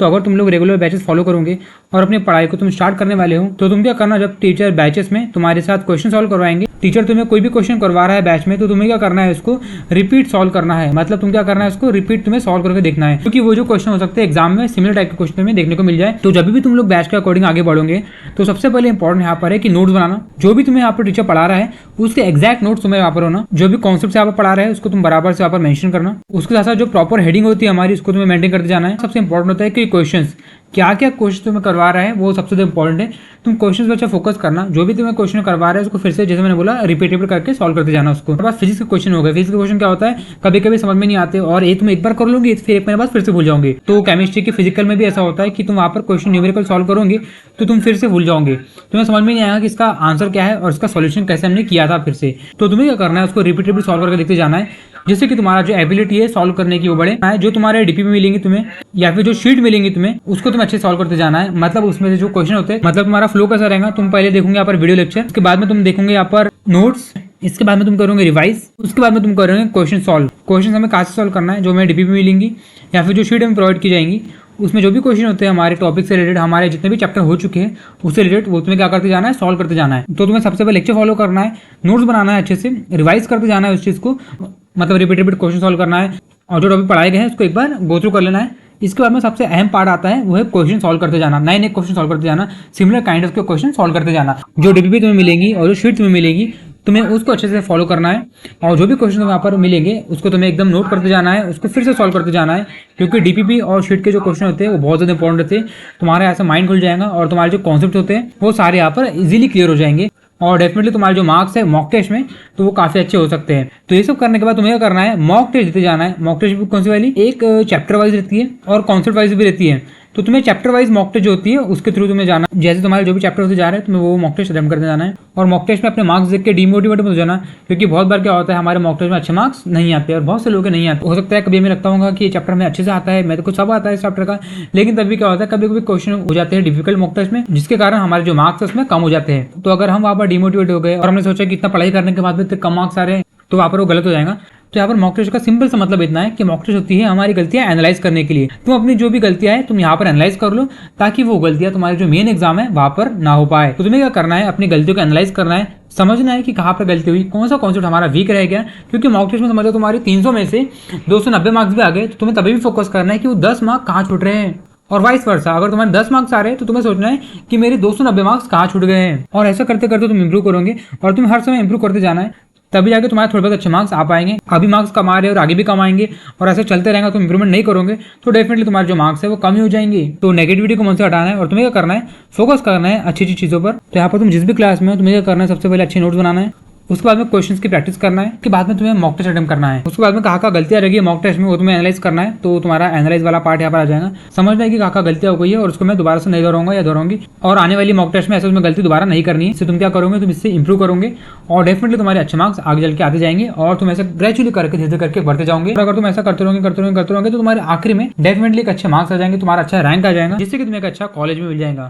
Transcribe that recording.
तो अगर तुम लोग रेगुलर बैचेस फॉलो करोगे और अपनी पढ़ाई को तुम स्टार्ट करने वाले हो तो तुम क्या करना, जब टीचर बैचेस में तुम्हारे साथ क्वेश्चन सॉल्व करवाएंगे, टीचर तुम्हें कोई भी क्वेश्चन करवा रहा है बैच में, तो तुम्हें क्या करना है, उसको रिपीट सॉल्व करना है। मतलब तुम क्या करना है, उसको रिपीट तुम्हें सॉल्व करके देखना है, क्योंकि वो जो क्वेश्चन हो सकते हैं एग्जाम में सिमिलर टाइप के क्वेश्चन तुम्हें देखने को मिल जाए। तो जब भी तुम लोग बैच के अकॉर्डिंग आगे बढ़ोगे तो सबसे पहले इंपॉर्टेंट यहाँ पर है कि नोट्स बनाना। जो भी तुम्हें यहाँ पर टीचर पढ़ा रहा है उसके एग्जैक्ट नोट्स तुम्हें यहाँ पर होना। जो भी कॉन्सेप्ट यहाँ पर पढ़ा रहा है उसको तुम बराबर से यहाँ पर मेंशन करना। उसके साथ साथ जो प्रॉपर हेडिंग होती है हमारी, उसको तुम्हें मेंटेन करते जाना है। सबसे इंपॉर्टेंट होता है कि क्वेश्चन क्या क्या क्वेश्चन तुम्हें करवा रहा है वो सबसे ज्यादा इंपॉर्टेंट है। तुम क्वेश्चन पर अच्छा फोकस करना। जो भी तुम्हें क्वेश्चन करवा रहा है उसको फिर से, जैसे मैंने बोला, रिपीटेबल करके सॉल्व करते जाना उसको। बाद फिजिक्स के क्वेश्चन हो गए। फिजिक्स के क्वेश्चन क्या होता है, कभी कभी समझ में नहीं आते और ये तुम एक बार कर लोगे फिर एक महीने बाद फिर से भूल जाओगे। तो केमिस्ट्री के फिजिकल में भी ऐसा होता है कि तुम वहाँ पर क्वेश्चन न्यूमेरिकल सॉल्व करोगे तो तुम फिर से भूल जाओगे, तुम्हें समझ में नहीं आएगा कि इसका आंसर क्या है और इसका सॉल्यूशन कैसे हमने किया था फिर से। तो तुम्हें क्या करना है, उसको रिपीटेबल सॉल्व करके देखते जाना है, जिससे कि तुम्हारा जो एबिलिटी है सॉल्व करने की वो बढ़े। जो तुम्हारे डीपी में मिलेंगे तुम्हें या फिर जो शीट मिलेंगी तुम्हें, उसको तुम अच्छे सॉल्व करते जाना है। मतलब उसमें से जो क्वेश्चन होते हैं, मतलब तुम्हारा फ्लो कैसा रहेगा, तुम पहले देखोगे यहाँ पर वीडियो लेक्चर, उसके बाद में तुम देखोगे यहाँ पर नोट्स, इसके बाद में तुम करोगे रिवाइज, उसके बाद में तुम करोगे क्वेश्चन सॉल्व। क्वेश्चन हमें कहाँ से सॉल्व करना है, जो हमें डीपी में मिलेंगी या फिर जो शीट हमें प्रोवाइड की जाएंगी, उसमें जो भी क्वेश्चन होते हैं हमारे टॉपिक से रिलेटेड, हमारे जितने भी चैप्टर हो चुके हैं उससे रिलेटेड, वो तुम्हें क्या करते जाना है, सॉल्व करते जाना है। तो तुम्हें सबसे पहले लेक्चर फॉलो करना है, नोट्स बनाना है अच्छे से, रिवाइज करते जाना है उस चीज़ को, मतलब रिपीट क्वेश्चन सॉल्व करना है और जो टॉपिक पढ़ाए गए हैं उसको एक बार गो थ्रू कर लेना है। इसके बाद में सबसे अहम पार्ट आता है वो है क्वेश्चन सॉल्व करते जाना, नए नए क्वेश्चन सॉल्व करते जाना, सिमिलर काइंड ऑफ के क्वेश्चन सॉल्व करते जाना। जो डीपीपी तुम्हें मिलेंगी और जो शीट तुम्हें मिलेगी तुम्हें उसको अच्छे से फॉलो करना है और जो भी क्वेश्चन वहाँ पर मिलेंगे उसको तुम्हें एकदम नोट करते जाना है, उसको फिर से सॉल्व करते जाना है, क्योंकि डीपीपी और शीट के जो क्वेश्चन होते हैं वो बहुत ज़्यादा इंपॉर्टेंट होते हैं। तुम्हारा ऐसा माइंड खुल जाएगा और तुम्हारे जो कॉन्सेप्ट होते हैं वो सारे यहाँ पर इजीली क्लियर हो जाएंगे और डेफिनेटली तुम्हारे जो मार्क्स है मॉक टेस्ट में तो वो काफ़ी अच्छे हो सकते हैं। तो ये सब करने के बाद तुम्हें क्या करना है, मॉक टेस्ट देते जाना है। मॉक टेस्ट कौन सी वाली, एक चैप्टर वाइज रहती है और कॉन्सेप्ट वाइज भी रहती है। तो तुम्हें चैप्टर वाइज मॉक टेस्ट जो होती है उसके थ्रू तुम्हें जाना, जैसे तुम्हारे जो भी चैप्टर होते जा रहे हैं तुम्हें वो मॉक टेस्ट अटेम्प्ट करते जाना है। और मॉक टेस्ट में अपने मार्क्स देख के डीमोटिवेट मत हो जाना, क्योंकि बहुत बार क्या होता है हमारे मॉक टेस्ट में अच्छे मार्क्स नहीं आते और बहुत से लोग नहीं आते। हो सकता है कभी हमें लगता होगा कि ये चैप्टर में अच्छे से आता है, मैं तो कुछ सब आता है इस चैप्टर का, लेकिन तभी क्या होता है कभी कभी क्वेश्चन हो जाते हैं डिफिकल्ट मॉक टेस्ट में, जिसके कारण हमारे जो मार्क्स है उसमें कम हो जाते हैं। तो अगर हम वहाँ पर डिमोटिवेट हो गए और हमने सोचा कि इतना पढ़ाई करने के बाद भी इतने कम मार्क्स आ रहे हैं तो वहाँ पर वो गलत हो जाएगा। तो यहाँ पर मॉक टेस्ट का सिंपल सा मतलब इतना है कि मॉक टेस्ट होती है हमारी गलतियां एनालाइज करने के लिए। तुम अपनी जो भी गलतियां है तुम यहाँ पर एनालाइज कर लो, ताकि वो गलतियां तुम्हारे जो मेन एग्जाम है वहाँ पर ना हो पाए। तो तुम्हें क्या करना है, अपनी गलतियों को एनालाइज करना है, समझना है कि कहाँ पर गलती हुई, कौन सा कॉन्सेप्ट हमारा वीक रह गया। क्योंकि मॉक टेस्ट में समझो तुम्हारे 300 में से 290 मार्क्स भी आ गए तो तुम्हें तभी भी फोकस करना है कि वो 10 मार्क्स कहाँ छूट रहे हैं, और वाइस वर्सा। अगर तुम्हारे 10 मार्क्स आ रहे हैं तो तुम्हें सोचना है कि मेरे 290 मार्क्स कहाँ छूट गए हैं। और ऐसा करते करते तुम इंप्रूव करोगे और तुम्हें हर समय इंप्रूव करते जाना है, तभी जाके तुम्हारे थोड़े बहुत अच्छे मार्क्स आ पाएंगे। अभी मार्क्स कमा रहे और आगे भी कमाएंगे और ऐसे चलते रहेगा, तुम इंप्रूवमेंट नहीं करोगे तो डेफिनेटली तुम्हारे जो मार्क्स है वो कम ही हो जाएंगे। तो नेगेटिविटी को मन से हटाना है और तुम्हें क्या करना है, फोकस करना है अच्छी अच्छी चीज़ों पर। तो यहाँ पर तुम जिस भी क्लास में हो तुम्हें क्या करना है, सबसे पहले अच्छे नोट्स बनाना है, उसके बाद में क्वेश्चंस की प्रैक्टिस करना है, उसके बाद में तुम्हें मॉक टेस्ट अटेम्प्ट करना है। उसके बाद में कहाँ गलतियाँ रहेगी मॉक टेस्ट में वो तुम्हें एनालाइज करना है। तो तुम्हारा एनालाइज वाला पार्ट यहाँ पर आ जाएगा, समझना है कि कहाँ गलतियाँ हो गई है और उसको मैं दोबारा से नहीं दोहराऊंगा या दोहराऊंगी, और आने वाली मॉक टेस्ट में ऐसे तुम्हें गलती दोबारा नहीं करनी है। इससे तुम क्या करोगे, तुम इससे इंप्रूव करोगे और डेफिनेटली तुम्हारे अच्छे मार्क्स आगे चल के आते जाएंगे और तुम ऐसे ग्रेजुअली करके धीरे करके बढ़ते जाओगे। अगर तुम ऐसा करते रहोगे तो तुम्हारे आखिरी में डेफिनेटली एक अच्छे मार्क्स आ जाएंगे, तुम्हारा अच्छा रैंक आ जाएगा, जिससे कि तुम्हें एक अच्छा कॉलेज में मिल जाएगा।